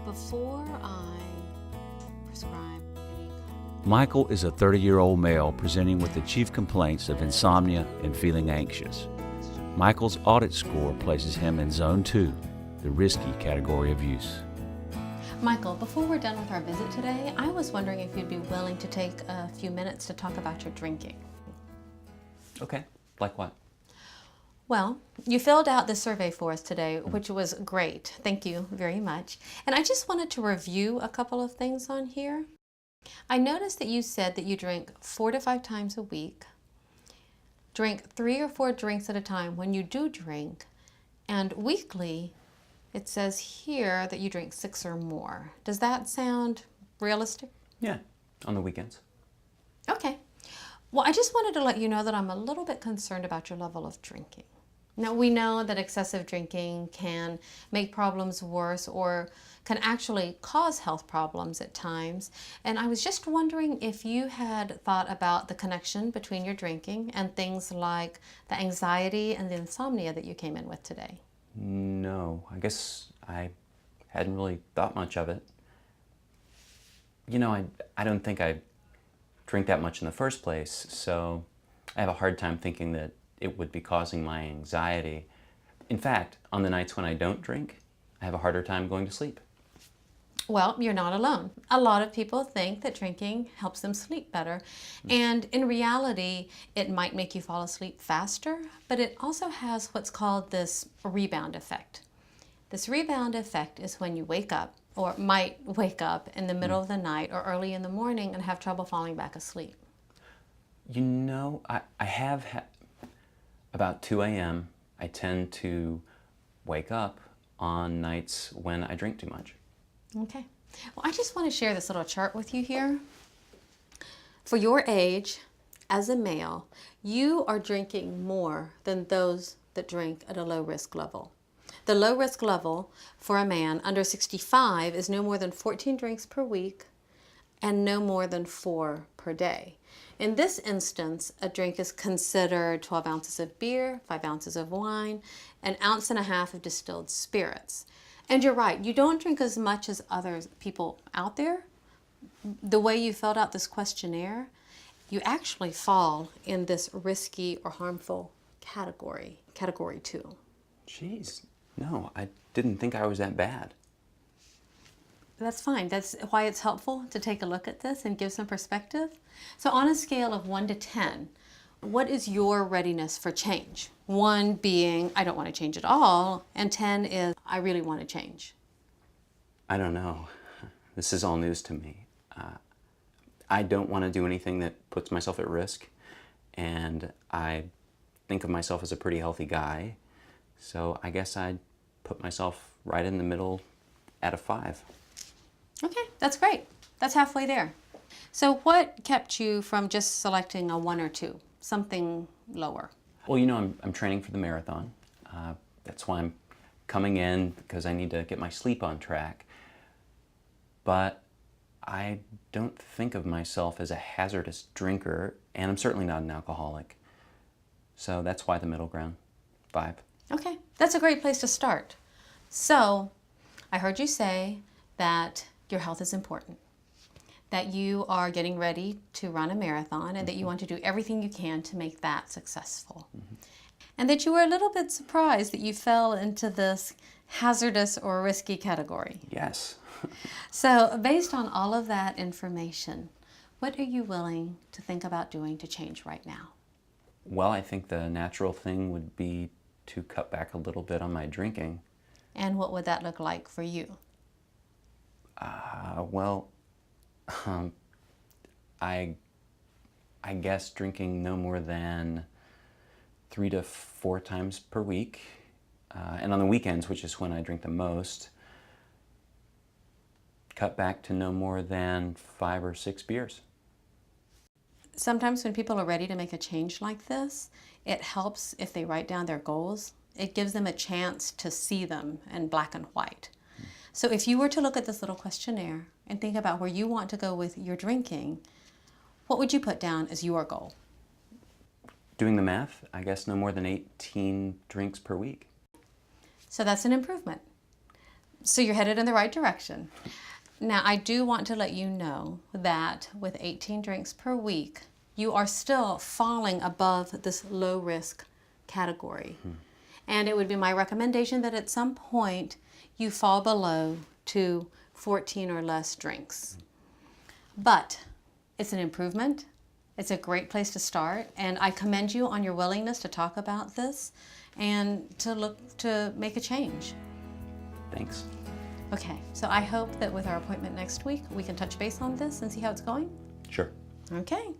Before I prescribe any Michael is a 30-year-old male presenting with the chief complaints of insomnia and feeling anxious. Michael's audit score places him in Zone 2, the risky category of use. Michael, before we're done with our visit today, I was wondering if you'd be willing to take a few minutes to talk about your drinking. Okay, like what? Well, you filled out the survey for us today, which was great. Thank you very much. And I just wanted to review a couple of things on here. I noticed that you said that you drink 4 to 5 times a week, drink 3 or 4 drinks at a time when you do drink, and weekly, it says here that you drink 6 or more. Does that sound realistic? Yeah, on the weekends. Okay. Well, I just wanted to let you know that I'm a little bit concerned about your level of drinking. Now, we know that excessive drinking can make problems worse or can actually cause health problems at times. And I was just wondering if you had thought about the connection between your drinking and things like the anxiety and the insomnia that you came in with today. No, I guess I hadn't really thought much of it. You know, I don't think I drink that much in the first place, so I have a hard time thinking that it would be causing my anxiety. In fact, on the nights when I don't drink, I have a harder time going to sleep. Well, you're not alone. A lot of people think that drinking helps them sleep better. And in reality, it might make you fall asleep faster, but it also has what's called this rebound effect. This rebound effect is when you wake up, or might wake up in the middle of the night or early in the morning and have trouble falling back asleep. You know, I have about 2 a.m. I tend to wake up on nights when I drink too much. Okay. Well, I just want to share this little chart with you here. For your age, as a male, you are drinking more than those that drink at a low risk level. The low risk level for a man under 65 is no more than 14 drinks per week and no more than 4 per day. In this instance, a drink is considered 12 ounces of beer, 5 ounces of wine, 1.5 ounces of distilled spirits. And you're right, you don't drink as much as other people out there. The way you filled out this questionnaire, you actually fall in this risky or harmful category, category 2. Jeez, no, I didn't think I was that bad. That's fine. That's why it's helpful to take a look at this and give some perspective. So on a scale of 1 to 10, what is your readiness for change? 1 being, I don't want to change at all, and 10 is, I really want to change. I don't know. This is all news to me. I don't want to do anything that puts myself at risk, and I think of myself as a pretty healthy guy, so I guess I'd put myself right in the middle at a 5. Okay, that's great. That's halfway there. So what kept you from just selecting a 1 or 2, something lower? Well, you know, I'm training for the marathon. That's why I'm coming in, because I need to get my sleep on track. But I don't think of myself as a hazardous drinker, and I'm certainly not an alcoholic. So that's why the middle ground, 5. Okay, that's a great place to start. So I heard you say that your health is important, that you are getting ready to run a marathon, and that you want to do everything you can to make that successful. And that you were a little bit surprised that you fell into this hazardous or risky category. Yes. So based on all of that information, what are you willing to think about doing to change right now? Well, I think the natural thing would be to cut back a little bit on my drinking. And what would that look like for you? I guess drinking no more than 3 to 4 times per week. And on the weekends, which is when I drink the most, cut back to no more than 5 or 6 beers. Sometimes when people are ready to make a change like this, it helps if they write down their goals. It gives them a chance to see them in black and white. So if you were to look at this little questionnaire and think about where you want to go with your drinking, what would you put down as your goal? Doing the math, I guess no more than 18 drinks per week. So that's an improvement. So you're headed in the right direction. Now, I do want to let you know that with 18 drinks per week, you are still falling above this low risk category. And it would be my recommendation that at some point you fall below to 14 or less drinks. But it's an improvement. It's a great place to start. And I commend you on your willingness to talk about this and to look to make a change. Thanks. Okay, so I hope that with our appointment next week, we can touch base on this and see how it's going. Sure. Okay.